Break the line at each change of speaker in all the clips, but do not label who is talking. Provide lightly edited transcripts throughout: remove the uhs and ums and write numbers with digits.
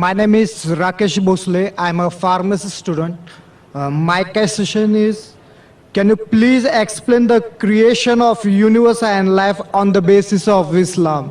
My name is Rakesh Bhosle. I'm a pharmacy student. My question is, can you please explain the creation of universe and life on the basis of Islam?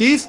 30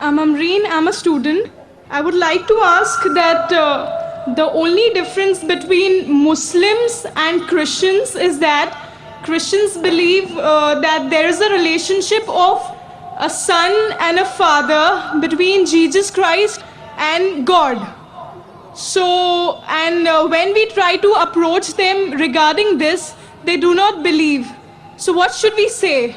I'm Amreen, I'm a student. I would like to ask that the only difference between Muslims and Christians is that Christians believe that there is a relationship of a son and a father between Jesus Christ and God. So, and when we try to approach them regarding this, they do not believe. So what should we say?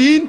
3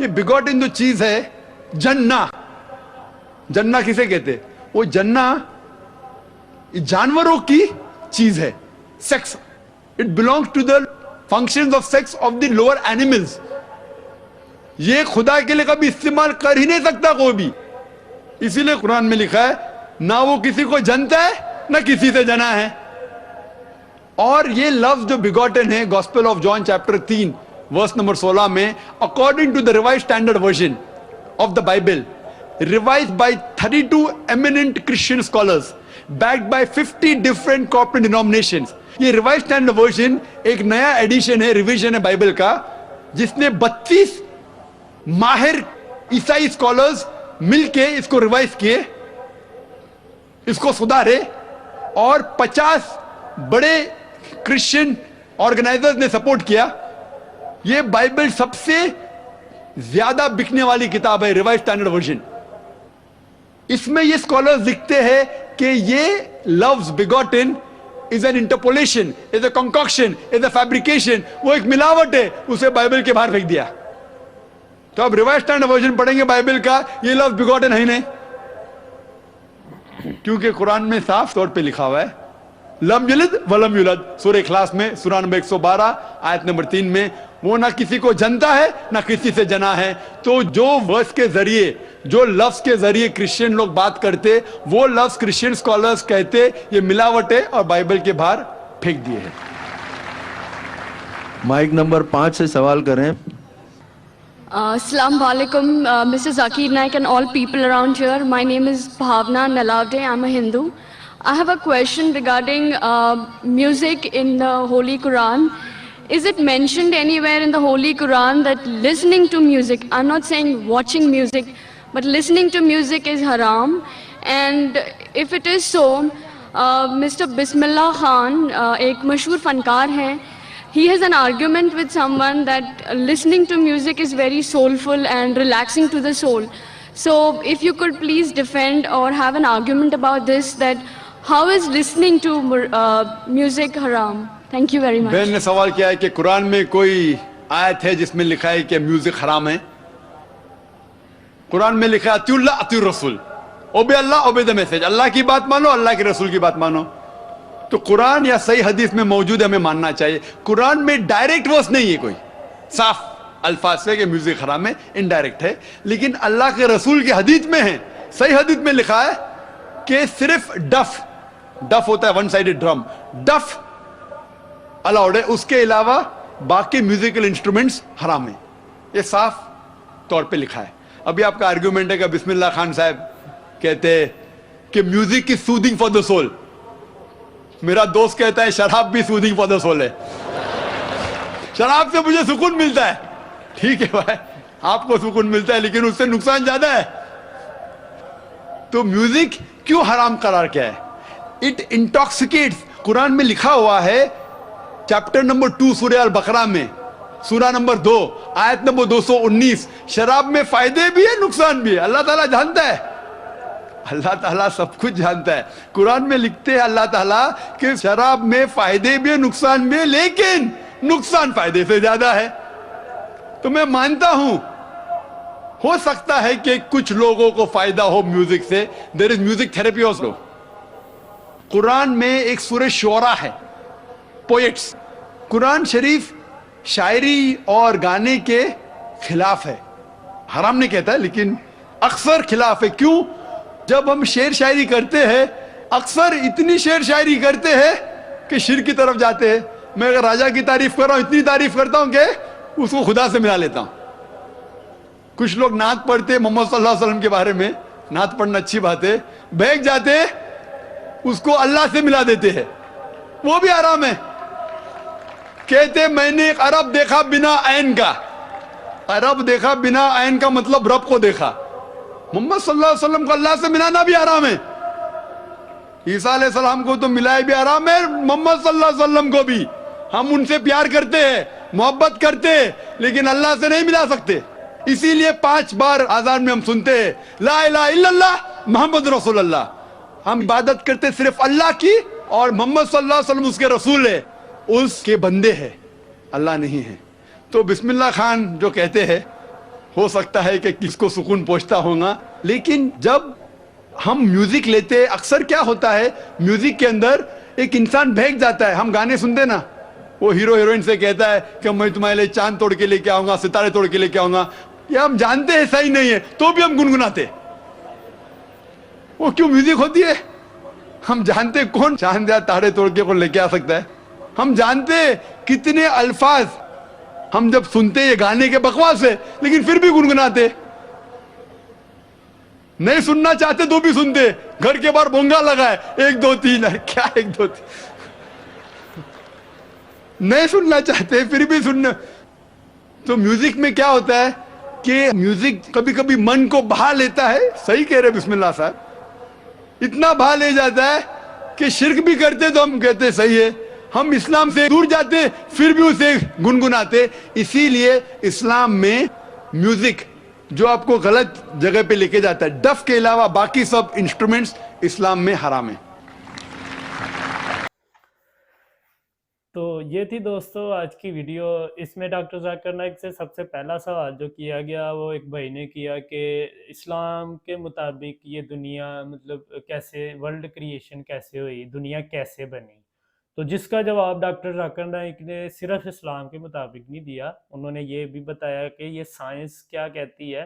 یہ begotten جو چیز ہے جنہ, جنہ کسے کہتے؟ وہ جنہ جانوروں کی چیز ہے. Sex, it belongs to the functions of sex of the lower animals. یہ خدا کے لیے کبھی استعمال کر ہی نہیں سکتا کوئی بھی. اسی لیے قرآن میں لکھا ہے نہ وہ کسی کو جنتا ہے نہ کسی سے جنا ہے. اور یہ لفظ جو begotten ہے gospel of John chapter 3 verse number 16 میں, according to the revised standard version of the Bible, revised by 32 eminent Christian scholars, backed by 50 different corporate denominations. یہ revised standard version ایک نیا ایڈیشن ہے, ریویژن ہے Bible کا, جس نے 32 ماہر عیسائی اسکالرز مل کے اس کو ریوائز کیے, اس کو سدھارے, اور 50 بڑے کرسچن آرگنائزرز نے سپورٹ کیا. یہ بائبل سب سے زیادہ بکنے والی کتاب ہے, ریوائز اسٹینڈرڈ ورژن. اس میں یہ اسکالرز لکھتے ہیں کہ یہ لفظ begotten is an interpolation, is a concoction, is a fabrication. وہ ایک ملاوٹ ہے, اسے بائبل کے باہر پھینک دیا. تو اب ریوائز اسٹینڈرڈ ورژن پڑھیں گے بائبل کا, یہ لفظ begotten ہے ہی نہیں, کیونکہ قرآن میں صاف طور پہ لکھا ہوا ہے لم یلد ولم یولد. سورہ اخلاص میں سورہ نمبر 112 آیت نمبر 3 میں, وہ نہ کسی کو جنتا ہے نہ کسی سے جنا ہے. تو جو ورس کے ذریعے, جو لفظ کے ذریعے کرسچین لوگ بات کرتے, وہ لفظ کرسچین سکالرز کہتے یہ ملاوٹ ہے اور بائبل کے باہر پھینک دیے ہیں.
مائک نمبر 5 سے سوال کریں.
Assalamu alaikum, Mr. Zakir Naik and all people around here. My name is Bhavna Nalavde. I'm a Hindu. I have a question regarding music in the Holy Quran. Is it mentioned anywhere in the Holy Quran that listening to music, I'm not saying watching music, but listening to music is haram? And if it is so, Mr. Bismillah Khan, ایک مشہور فنکار ہیں, he has an argument with someone that listening to music is very soulful and relaxing to the soul. So if you could please defend or have an argument about this, that how is listening to music haram? Thank you very much.
بہن نے سوال کیا ہے کہ قرآن میں کوئی آیت ہے جس میں لکھا ہے کہ میوزک حرام ہے. قرآن میں لکھا ہے اطیعوا اللہ اطیعوا الرسول, obey Allah obey the message, اللہ کی بات مانو اللہ کے رسول کی بات مانو. تو قرآن یا صحیح حدیث میں موجود ہے, ہمیں ماننا چاہیے. قرآن میں ڈائریکٹ ورس نہیں ہے کوئی صاف الفاظ سے کہ میوزک حرام ہے, انڈائریکٹ ہے. لیکن اللہ کے رسول کی حدیث میں ہے, صحیح حدیث میں لکھا ہے کہ صرف ڈف ہوتا ہے ون سائیڈڈ ڈرم, ڈف الاؤڈ ہے, اس کے علاوہ باقی میوزیکل انسٹرومنٹس حرام ہیں. یہ صاف طور پہ لکھا ہے. ابھی آپ کا آرگیومنٹ ہے کہ بسم اللہ خان صاحب کہتے ہیں کہ music is soothing for the civil. میرا دوست کہتا ہے شراب بھی سودنگ فار دا سول ہے, شراب سے مجھے سکون ملتا ہے. ٹھیک ہے بھائی, آپ کو سکون ملتا ہے, لیکن اس سے نقصان زیادہ ہے. تو میوزک کیوں حرام قرار کیا ہے؟ اٹ انٹاکسیکیٹس. قرآن میں لکھا ہوا ہے چیپٹر نمبر 2 سورہ البقرہ میں, سورہ نمبر 2 آیت نمبر 219, شراب میں فائدے بھی ہے نقصان بھی ہے. اللہ تعالیٰ جانتا ہے, اللہ تعالیٰ سب کچھ جانتا ہے. قرآن میں لکھتے ہیں اللہ تعالیٰ کہ شراب میں فائدے بھی ہے نقصان بھی ہے, لیکن نقصان فائدے سے زیادہ ہے. تو میں مانتا ہوں ہو سکتا ہے کہ کچھ لوگوں کو فائدہ ہو میوزک سے. دیر از میوزک تھراپی آلسو. قرآن میں ایک سورہ شعراء ہے, پوئٹس. قرآن شریف شاعری اور گانے کے خلاف ہے, حرام نہیں کہتا ہے لیکن اکثر خلاف ہے. کیوں؟ جب ہم شعر شاعری کرتے ہیں اکثر اتنی شعر شاعری کرتے ہیں کہ شرک کی طرف جاتے ہیں. میں اگر راجا کی تعریف کر رہا ہوں اتنی تعریف کرتا ہوں کہ اس کو خدا سے ملا لیتا ہوں. کچھ لوگ نعت پڑھتے محمد صلی اللہ علیہ وسلم کے بارے میں, نعت پڑھنا اچھی بات ہے, بہک جاتے اس کو اللہ سے ملا دیتے ہیں, وہ بھی حرام ہے. کہتے میں نے ایک عرب دیکھا بنا عین کا. عرب دیکھا بنا عین کا مطلب رب کو دیکھا. محمد صلی اللہ علیہ وسلم کو اللہ سے ملانا بھی حرام ہے. عیسیٰ علیہ السلام کو تو ملائے بھی حرام ہے, محمد صلی اللہ علیہ وسلم کو بھی. ہم ان سے پیار کرتے ہیں, محبت کرتے ہیں, لیکن اللہ سے نہیں ملا سکتے. اسی لیے 5 بار آذان میں ہم سنتے ہیں لا الہ الا اللہ محمد رسول اللہ. ہم عبادت کرتے صرف اللہ کی, اور محمد صلی اللہ علیہ وسلم اس کے رسول ہے, اس کے بندے ہیں, اللہ نہیں ہے. تو بسم اللہ خان جو کہتے ہیں ہو سکتا ہے کہ کس کو سکون پہنچتا ہوگا، لیکن جب ہم میوزک لیتے اکثر کیا ہوتا ہے، میوزک کے اندر ایک انسان بہک جاتا ہے. ہم گانے سنتے نا، وہ ہیرو ہیروئن سے کہتا ہے کہ میں تمہارے لیے چاند توڑ کے لے کے آؤں گا، ستارے توڑ کے لے کے آؤں گا. یہ ہم جانتے ہیں ایسا ہی نہیں ہے، تو بھی ہم گنگناتے. وہ کیوں میوزک ہوتی ہے؟ ہم جانتے کون چاند یا تارے توڑ کے کون لے کے آ سکتا ہے. ہم جانتے کتنے الفاظ ہم جب سنتے یہ گانے کے بکواس ہے، لیکن پھر بھی گنگناتے. نہیں سننا چاہتے تو بھی سنتے. گھر کے باہر بونگا لگا ہے 1 2 3، کیا 1 2 3؟ نہیں سننا چاہتے پھر بھی سننا. تو میوزک میں کیا ہوتا ہے کہ میوزک کبھی کبھی من کو بہا لیتا ہے. صحیح کہہ رہے بسم اللہ صاحب. اتنا بہا لے جاتا ہے کہ شرک بھی کرتے تو ہم کہتے صحیح ہے، ہم اسلام سے دور جاتے پھر بھی اسے گنگناتے. اسی لیے اسلام میں میوزک جو آپ کو غلط جگہ پہ لے کے جاتا ہے، ڈف کے علاوہ باقی سب انسٹرومنٹس اسلام میں حرام ہیں.
تو یہ تھی دوستو آج کی ویڈیو. اس میں ڈاکٹر ذاکر نائک سے سب سے پہلا سوال جو کیا گیا وہ ایک بھائی نے کیا کہ اسلام کے مطابق یہ دنیا مطلب کیسے، ورلڈ کریشن کیسے ہوئی، دنیا کیسے بنی. تو جس کا جواب ڈاکٹر ذاکر نائک نے صرف اسلام کے مطابق نہیں دیا، انہوں نے یہ بھی بتایا کہ یہ سائنس کیا کہتی ہے.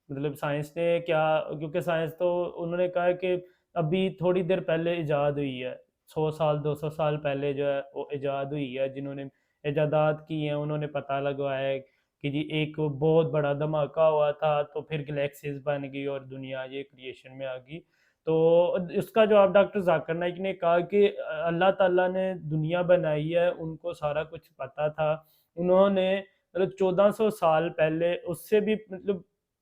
مطلب سائنس نے کیا، کیونکہ سائنس تو انہوں نے کہا کہ ابھی تھوڑی دیر پہلے ایجاد ہوئی ہے، 100 سال 200 سال پہلے جو ہے وہ ایجاد ہوئی ہے. جنہوں نے ایجادات کی ہیں انہوں نے پتہ لگوایا ہے کہ جی ایک بہت بڑا دھماکہ ہوا تھا تو پھر گلیکسیز بن گئی اور دنیا یہ کریشن میں آ گئی. تو اس کا جواب ڈاکٹر ذاکر نائک نے کہا کہ اللہ تعالیٰ نے دنیا بنائی ہے، ان کو سارا کچھ پتہ تھا. انہوں نے مطلب 1400 سال پہلے، اس سے بھی مطلب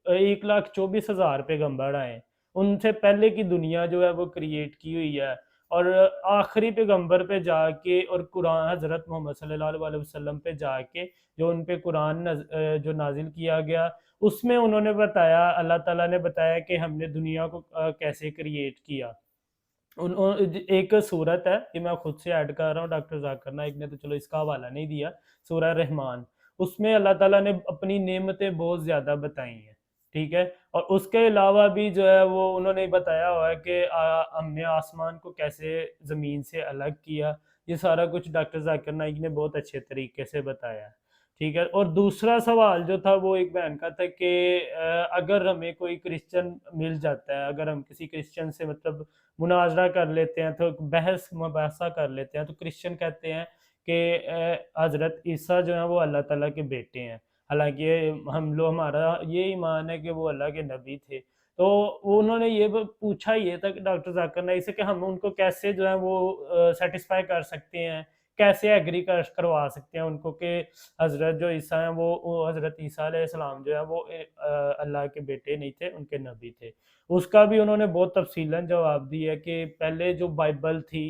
1,24,000 پیغمبر آئے، ان سے پہلے کی دنیا جو ہے وہ کریٹ کی ہوئی ہے. اور آخری پیغمبر پہ جا کے اور قرآن حضرت محمد صلی اللہ علیہ وسلم پہ جا کے جو ان پہ قرآن جو نازل کیا گیا، اس میں انہوں نے بتایا، اللہ تعالیٰ نے بتایا کہ ہم نے دنیا کو کیسے کریٹ کیا. ایک صورت ہے کہ میں خود سے ایڈ کر رہا ہوں، ڈاکٹر ذاکر نائک نے تو چلو اس کا حوالہ نہیں دیا، سورہ رحمان. اس میں اللہ تعالیٰ نے اپنی نعمتیں بہت زیادہ بتائی ہیں، ٹھیک ہے. اور اس کے علاوہ بھی جو ہے وہ انہوں نے بتایا ہوا ہے کہ ہم نے آسمان کو کیسے زمین سے الگ کیا. یہ سارا کچھ ڈاکٹر ذاکر نائک نے بہت اچھے طریقے سے بتایا ہے، ٹھیک ہے. اور دوسرا سوال جو تھا وہ ایک بہن کا تھا کہ اگر ہمیں کوئی کرسچن مل جاتا ہے، اگر ہم کسی کرسچن سے مطلب مناظرہ کر لیتے ہیں، تو بحث مباحثہ کر لیتے ہیں، تو کرسچن کہتے ہیں کہ حضرت عیسیٰ جو ہیں وہ اللہ تعالیٰ کے بیٹے ہیں، حالانکہ ہم لوگ، ہمارا یہ ایمان ہے کہ وہ اللہ کے نبی تھے. تو انہوں نے یہ پوچھا یہ تھا کہ ڈاکٹر ذاکر نائک سے کہ ہم ان کو کیسے جو ہے وہ سیٹسفائی کر سکتے ہیں، کیسے ایگری کروا سکتے ہیں ان کو کہ حضرت جو عیسیٰ ہیں وہ حضرت عیسیٰ علیہ السلام جو ہے وہ اللہ کے بیٹے نہیں تھے، ان کے نبی تھے. اس کا بھی انہوں نے بہت تفصیلاً جواب دی ہے کہ پہلے جو بائبل تھی،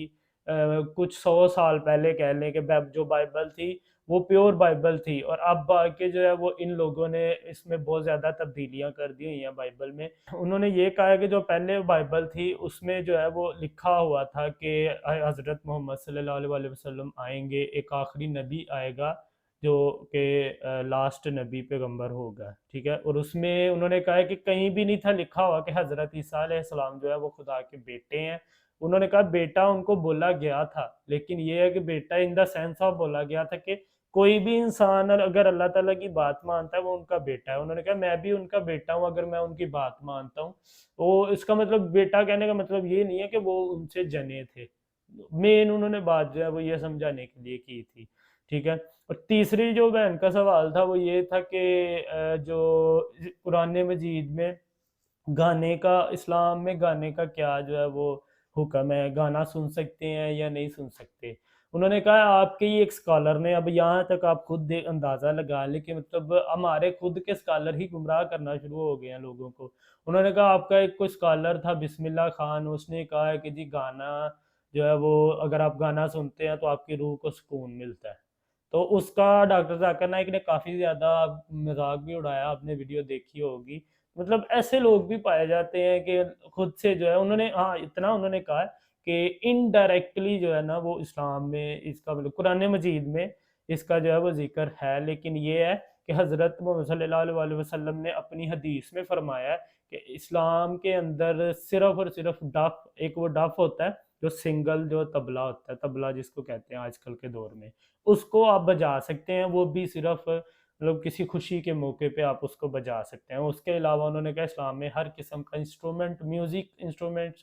کچھ 100 سال پہلے کہہ لیں کہ جو بائبل تھی وہ پیور بائبل تھی، اور اب آ کے جو ہے وہ ان لوگوں نے اس میں بہت زیادہ تبدیلیاں کر دی ہوئی ہیں بائبل میں. انہوں نے یہ کہا کہ جو پہلے بائبل تھی اس میں جو ہے وہ لکھا ہوا تھا کہ حضرت محمد صلی اللہ علیہ وسلم آئیں گے، ایک آخری نبی آئے گا جو کہ لاسٹ نبی پیغمبر ہوگا، ٹھیک ہے. اور اس میں انہوں نے کہا کہ کہیں بھی نہیں تھا لکھا ہوا کہ حضرت عیسیٰ علیہ السلام جو ہے وہ خدا کے بیٹے ہیں. انہوں نے کہا بیٹا ان کو بولا گیا تھا، لیکن یہ ہے کہ بیٹا ان دا سینس آف بولا گیا تھا کہ کوئی بھی انسان اگر اللہ تعالیٰ کی بات مانتا ہے وہ ان کا بیٹا ہے. انہوں نے کہا میں بھی ان کا بیٹا ہوں اگر میں ان کی بات مانتا ہوں. وہ اس کا مطلب بیٹا کہنے کا مطلب یہ نہیں ہے کہ وہ ان سے جنے تھے. مین انہوں نے بات جو ہے وہ یہ سمجھانے کے لیے کی تھی، ٹھیک ہے. اور تیسری جو بہن کا سوال تھا وہ یہ تھا کہ جو قرآن مجید میں گانے کا، اسلام میں گانے کا کیا جو ہے وہ حکم ہے، گانا سن سکتے ہیں یا نہیں سن سکتے. انہوں نے کہا آپ کے ہی ایک اسکالر نے، اب یہاں تک آپ خود اندازہ لگا لیں کہ مطلب ہمارے خود کے اسکالر ہی گمراہ کرنا شروع ہو گئے ہیں لوگوں کو. انہوں نے کہا آپ کا ایک کوئی اسکالر تھا بسم اللہ خان، اس نے کہا ہے کہ جی گانا جو ہے وہ اگر آپ گانا سنتے ہیں تو آپ کی روح کو سکون ملتا ہے. تو اس کا ڈاکٹر ذاکر نائک نے کافی زیادہ مذاق بھی اڑایا، آپ نے ویڈیو دیکھی ہوگی. مطلب ایسے لوگ بھی پائے جاتے ہیں کہ خود سے جو ہے انہوں نے، ہاں اتنا انہوں نے کہا کہ انڈائریکٹلی جو ہے نا وہ اسلام میں اس کا مطلب قرآن مجید میں اس کا جو ہے وہ ذکر ہے، لیکن یہ ہے کہ حضرت محمد صلی اللہ علیہ وسلم نے اپنی حدیث میں فرمایا ہے کہ اسلام کے اندر صرف اور صرف ڈف، ایک وہ ڈف ہوتا ہے جو سنگل جو طبلہ ہوتا ہے، طبلہ جس کو کہتے ہیں آج کل کے دور میں، اس کو آپ بجا سکتے ہیں، وہ بھی صرف مطلب کسی خوشی کے موقع پہ آپ اس کو بجا سکتے ہیں۔ اس کے علاوہ انہوں نے کہا اسلام میں ہر قسم کا انسٹرومنٹ، میوزک انسٹرومنٹ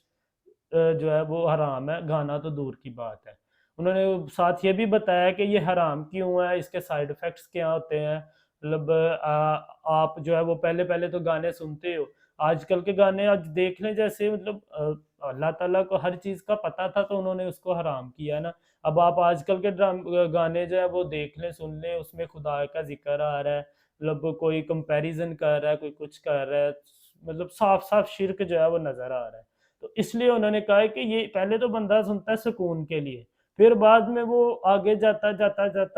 جو ہے وہ حرام ہے، گانا تو دور کی بات ہے۔ انہوں نے ساتھ یہ بھی بتایا کہ یہ حرام کیوں ہے، اس کے سائیڈ افیکٹس کیا ہوتے ہیں، مطلب آپ جو ہے وہ پہلے تو گانے سنتے ہو، آج کل کے گانے آج دیکھ لیں، جیسے مطلب اللہ تعالیٰ کو ہر چیز کا پتہ تھا تو انہوں نے اس کو حرام کیا نا۔ اب آپ آج کل کے گانے جو ہے وہ دیکھ لیں، سن لیں، اس میں خدا کا ذکر آ رہا ہے، مطلب کوئی کمپیریزن کر رہا ہے، کوئی کچھ کر رہا ہے، مطلب صاف صاف شرک جو ہے وہ نظر آ رہا ہے۔ تو اس لیے انہوں نے کہا ہے کہ یہ پہلے تو بندہ سنتا ہے سکون کے لیے، پھر بعد میں وہ آگے جاتا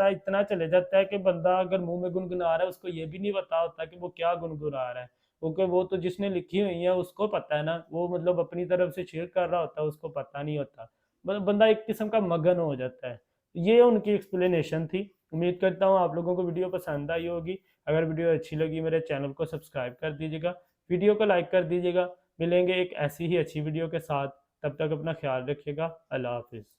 اتنا چلے جاتا ہے کہ بندہ اگر منہ میں گنگنا رہا ہے اس کو یہ بھی نہیں پتا ہوتا کہ وہ کیا گنگنا رہا ہے، کیونکہ وہ تو جس نے لکھی ہوئی ہیں اس کو پتہ ہے نا، وہ مطلب اپنی طرف سے شیئر کر رہا ہوتا ہے، اس کو پتہ نہیں ہوتا، بندہ ایک قسم کا مگن ہو جاتا ہے۔ یہ ان کی ایکسپلینیشن تھی۔ امید کرتا ہوں آپ لوگوں کو ویڈیو پسند آئی ہوگی۔ اگر ویڈیو اچھی لگی میرے چینل کو سبسکرائب کر دیجیے گا، ویڈیو کو لائک کر دیجیے گا۔ ملیں گے ایک ایسی ہی اچھی ویڈیو کے ساتھ، تب تک اپنا خیال رکھیے گا۔ اللہ حافظ۔